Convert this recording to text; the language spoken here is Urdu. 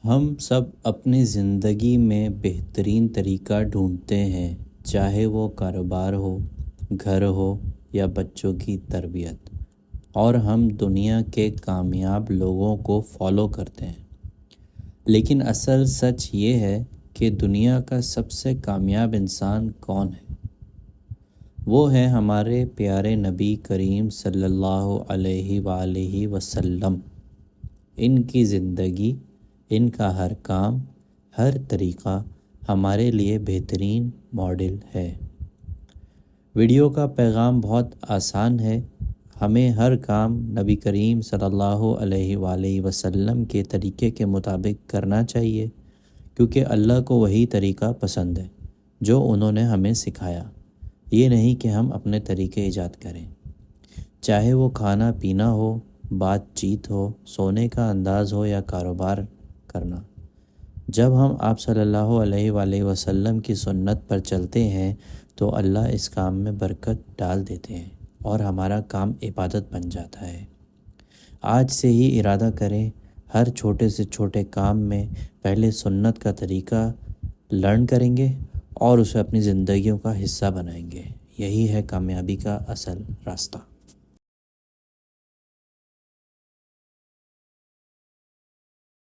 ہم سب اپنی زندگی میں بہترین طریقہ ڈھونڈتے ہیں، چاہے وہ کاروبار ہو، گھر ہو یا بچوں کی تربیت، اور ہم دنیا کے کامیاب لوگوں کو فالو کرتے ہیں۔ لیکن اصل سچ یہ ہے کہ دنیا کا سب سے کامیاب انسان کون ہے؟ وہ ہے ہمارے پیارے نبی کریم صلی اللہ علیہ وآلہ وسلم۔ ان کی زندگی، ان کا ہر کام، ہر طریقہ ہمارے لیے بہترین ماڈل ہے۔ ویڈیو کا پیغام بہت آسان ہے۔ ہمیں ہر کام نبی کریم صلی اللہ علیہ وآلہ وسلم کے طریقے کے مطابق کرنا چاہیے، کیونکہ اللہ کو وہی طریقہ پسند ہے جو انہوں نے ہمیں سکھایا۔ یہ نہیں کہ ہم اپنے طریقے ایجاد کریں، چاہے وہ کھانا پینا ہو، بات چیت ہو، سونے کا انداز ہو یا کاروبار کرنا۔ جب ہم آپ صلی اللہ علیہ وآلہ وسلم کی سنت پر چلتے ہیں تو اللہ اس کام میں برکت ڈال دیتے ہیں اور ہمارا کام عبادت بن جاتا ہے۔ آج سے ہی ارادہ کریں، ہر چھوٹے سے چھوٹے کام میں پہلے سنت کا طریقہ لرن کریں گے اور اسے اپنی زندگیوں کا حصہ بنائیں گے۔ یہی ہے کامیابی کا اصل راستہ۔